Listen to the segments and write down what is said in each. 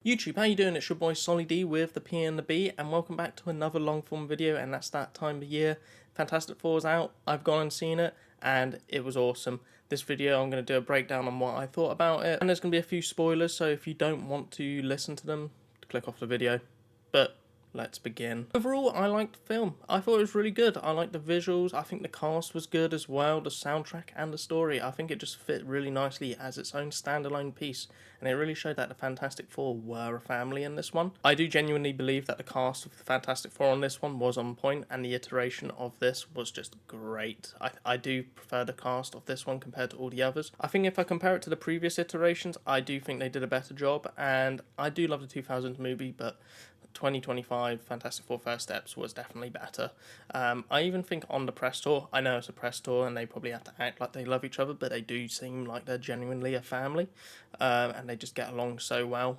YouTube, how you doing? It's your boy Solly D with the P and the B, and welcome back to another long form video. And that's that time of year. Fantastic Four's out. I've gone and seen it, and it was awesome. This video, I'm going to do a breakdown on what I thought about it, and there's going to be a few spoilers. So if you don't want to listen to them, click off the video. But let's begin. Overall, I liked the film. I thought it was really good. I liked the visuals. I think the cast was good as well. The soundtrack and the story. I think it just fit really nicely as its own standalone piece. And it really showed that the Fantastic Four were a family in this one. I do genuinely believe that the cast of the Fantastic Four on this one was on point, and the iteration of this was just great. I do prefer the cast of this one compared to all the others. I think if I compare it to the previous iterations, I do think they did a better job, and I do love the 2000s movie, but 2025 Fantastic Four First Steps was definitely better. I even think on the press tour, I know it's a press tour and they probably have to act like they love each other, but they do seem like they're genuinely a family, and they just get along so well.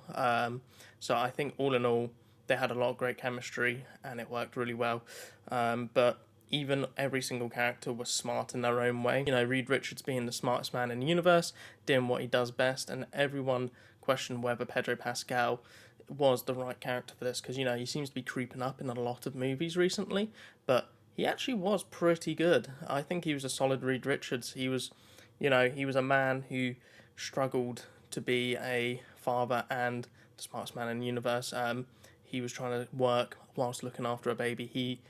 So I think all in all, they had a lot of great chemistry and it worked really well. But even every single character was smart in their own way. You know, Reed Richards being the smartest man in the universe, doing what he does best, and everyone questioned whether Pedro Pascal was the right character for this, because, you know, he seems to be creeping up in a lot of movies recently, but he actually was pretty good. I think he was a solid Reed Richards. He was, you know, he was a man who struggled to be a father and the smartest man in the universe. He was trying to work whilst looking after a baby. He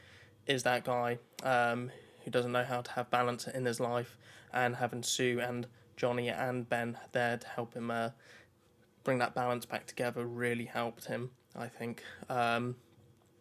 is that guy who doesn't know how to have balance in his life, and having Sue and Johnny and Ben there to help him bring that balance back together really helped him, I think. And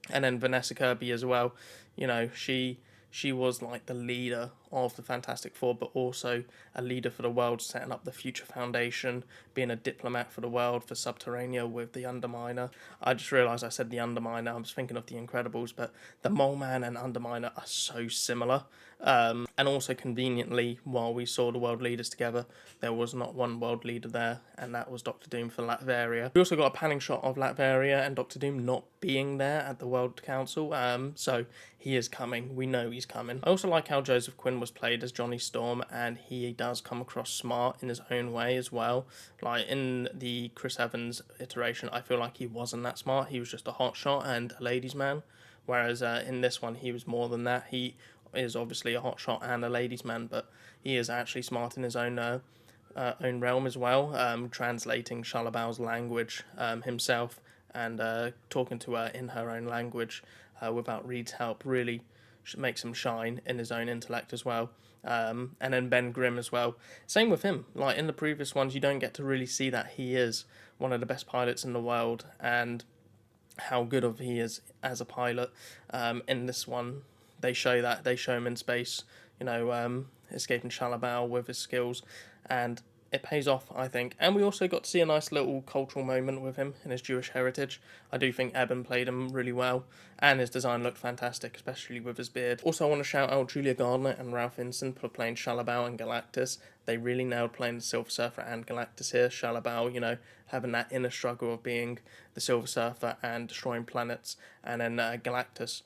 then Vanessa Kirby as well. You know, she was like the leader of the Fantastic Four, but also a leader for the world, setting up the Future Foundation, being a diplomat for the world for Subterranea with the Underminer. I just realised I said the Underminer. I was thinking of the Incredibles, but the Mole Man and Underminer are so similar. And also conveniently, while we saw the world leaders together, there was not one world leader there, and that was Doctor Doom for Latveria. We also got a panning shot of Latveria and Doctor Doom not being there at the World Council, so he is coming. We know he's coming. I also like how Joseph Quinn was played as Johnny Storm, and he does come across smart in his own way as well. Like in the Chris Evans iteration, I feel like he wasn't that smart. He was just a hotshot and a ladies' man, whereas in this one he was more than that. He is obviously a hotshot and a ladies' man, but he is actually smart in his own realm as well, translating Shalabao's language himself, and talking to her in her own language without Reed's help really makes him shine in his own intellect as well. And then Ben Grimm as well. Same with him. Like in the previous ones, you don't get to really see that he is one of the best pilots in the world and how good of he is as a pilot. In this one, they show that. They show him in space, you know, escaping Shalabao with his skills, and it pays off, I think. And we also got to see a nice little cultural moment with him in his Jewish heritage. I do think Ebon played him really well, and his design looked fantastic, especially with his beard. Also, I want to shout out Julia Garner and Ralph Ineson for playing Shalabao and Galactus. They really nailed playing the Silver Surfer and Galactus here. Shalabao, you know, having that inner struggle of being the Silver Surfer and destroying planets, and then Galactus,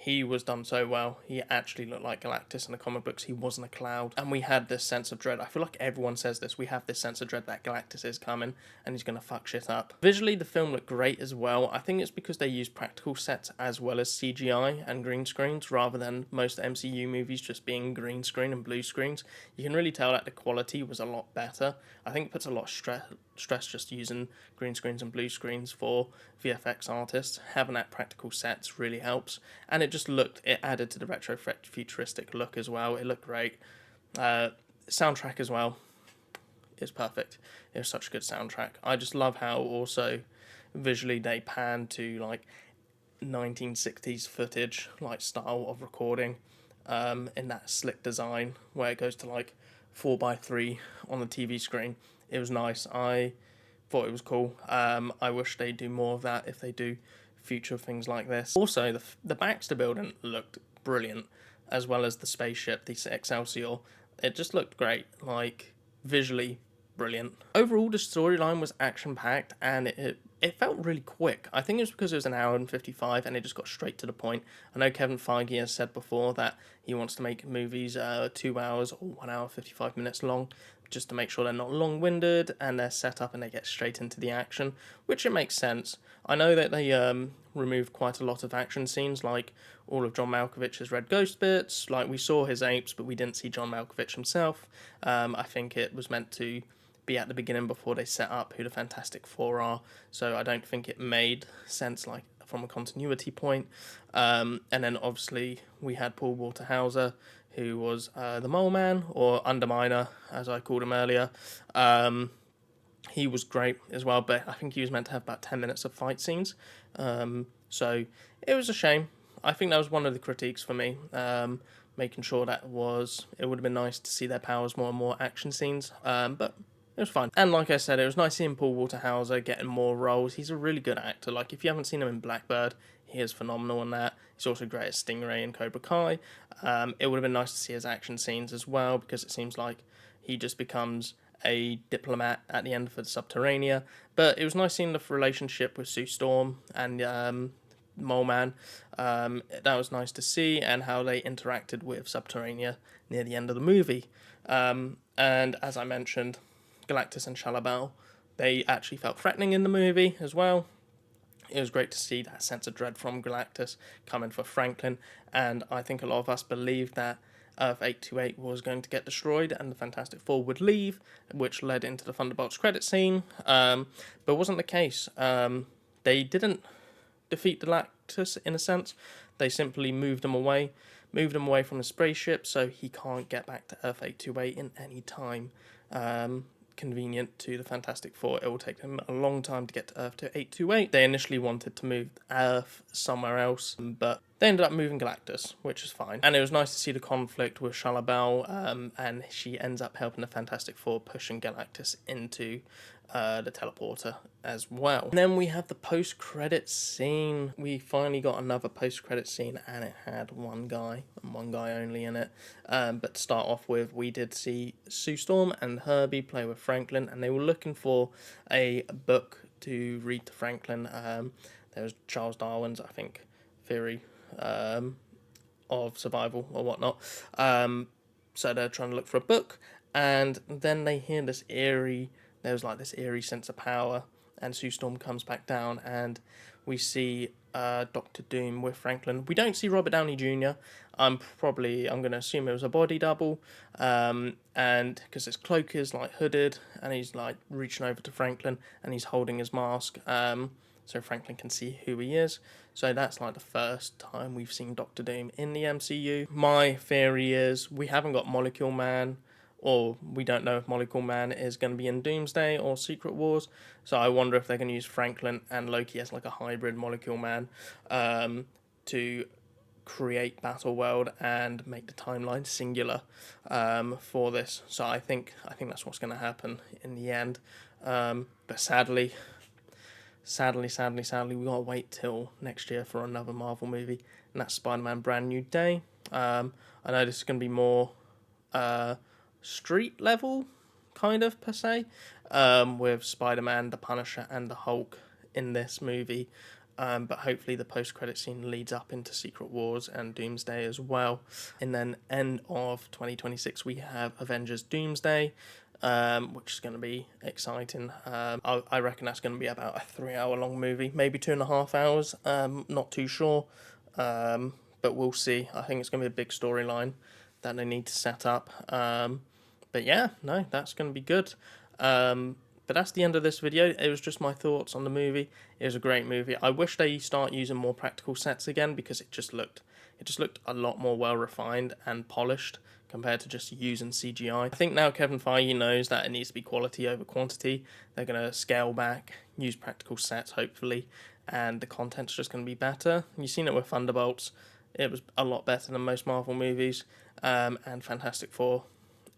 he was done so well. He actually looked like Galactus in the comic books. He wasn't a cloud. And we had this sense of dread. I feel like everyone says this. We have this sense of dread that Galactus is coming and he's going to fuck shit up. Visually, the film looked great as well. I think it's because they used practical sets as well as CGI and green screens, rather than most MCU movies just being green screen and blue screens. You can really tell that the quality was a lot better. I think it puts a lot of stress just using green screens and blue screens for VFX artists. Having that practical sets really helps, and it added to the retro futuristic look as well. It looked great. Soundtrack as well is perfect. It was such a good soundtrack. I just love how also visually they pan to like 1960s footage like style of recording, in that slick design where it goes to like 4:3 on the TV screen. It was nice. I thought it was cool. I wish they do more of that if they do future things like this. Also, the Baxter building looked brilliant, as well as the spaceship, the Excelsior. It just looked great, like visually brilliant. Overall, the storyline was action-packed, and it felt really quick. I think it was because it was an hour and 55 and it just got straight to the point. I know Kevin Feige has said before that he wants to make movies 2 hours or 1 hour 55 minutes long. just to make sure they're not long-winded and they're set up and they get straight into the action, which it makes sense. I know that they removed quite a lot of action scenes, like all of John Malkovich's Red Ghost bits. Like, we saw his apes, but we didn't see John Malkovich himself. I think it was meant to be at the beginning before they set up who the Fantastic Four are, so I don't think it made sense, like, from a continuity point. And then obviously we had Paul Walter Hauser, who was the Mole Man, or Underminer, as I called him earlier. He was great as well, but I think he was meant to have about 10 minutes of fight scenes. So it was a shame. I think that was one of the critiques for me, making sure that it would have been nice to see their powers more and more action scenes, but it was fine. And like I said, it was nice seeing Paul Walter Hauser getting more roles. He's a really good actor. Like, if you haven't seen him in Blackbird, he is phenomenal in that. He's also great as Stingray in Cobra Kai. It would have been nice to see his action scenes as well, because it seems like he just becomes a diplomat at the end for the Subterranea. But it was nice seeing the relationship with Sue Storm and Mole Man. That was nice to see, and how they interacted with Subterranea near the end of the movie. And as I mentioned, Galactus and Shalla-Bal, they actually felt threatening in the movie as well. It was great to see that sense of dread from Galactus coming for Franklin, and I think a lot of us believed that Earth 828 was going to get destroyed and the Fantastic Four would leave, which led into the Thunderbolts credit scene, but it wasn't the case. They didn't defeat Galactus in a sense. They simply moved him away from the spaceship, so he can't get back to Earth 828 in any time convenient to the Fantastic Four. It will take them a long time to get to Earth 828. They initially wanted to move Earth somewhere else, but they ended up moving Galactus, which is fine. And it was nice to see the conflict with Shalla-Bal, and she ends up helping the Fantastic Four, pushing Galactus into the teleporter as well. And then we have the post-credit scene. We finally got another post-credit scene, and it had one guy, and one guy only in it. But to start off with, we did see Sue Storm and Herbie play with Franklin, and they were looking for a book to read to Franklin. There was Charles Darwin's, I think, theory of survival or whatnot. So they're trying to look for a book, and then they hear this eerie sense of power, and Sue Storm comes back down, and we see Doctor Doom with Franklin. We don't see Robert Downey Jr. I'm going to assume it was a body double, and because his cloak is like hooded, and he's like reaching over to Franklin, and he's holding his mask, so Franklin can see who he is. So that's like the first time we've seen Doctor Doom in the MCU. My theory is we haven't got Molecule Man, or we don't know if Molecule Man is going to be in Doomsday or Secret Wars. So I wonder if they're going to use Franklin and Loki as like a hybrid Molecule Man to create Battleworld and make the timeline singular for this. So I think that's what's going to happen in the end. But sadly, we gotta wait till next year for another Marvel movie, and that's Spider-Man Brand New Day. I know this is going to be more street level, kind of, per se, with Spider-Man, the Punisher, and the Hulk in this movie. But hopefully the post-credit scene leads up into Secret Wars and Doomsday as well. And then end of 2026, we have Avengers Doomsday, which is going to be exciting. I reckon that's going to be about a 3-hour long movie, maybe 2.5 hours, not too sure, but we'll see. I think it's going to be a big storyline that they need to set up, but yeah, no, that's going to be good. But that's the end of this video. It was just my thoughts on the movie. It was a great movie. I wish they start using more practical sets again, because it just looked a lot more well refined and polished compared to just using CGI. I think now Kevin Feige knows that it needs to be quality over quantity. They're going to scale back, use practical sets hopefully, and the content's just going to be better. You've seen it with Thunderbolts. It was a lot better than most Marvel movies, and Fantastic Four.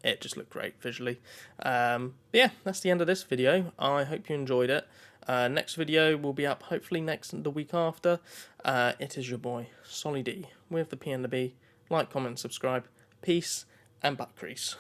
It just looked great visually. But yeah, that's the end of this video. I hope you enjoyed it. Next video will be up hopefully the week after. It is your boy, Solly D, with the P and the B. Like, comment, subscribe. Peace and butt crease.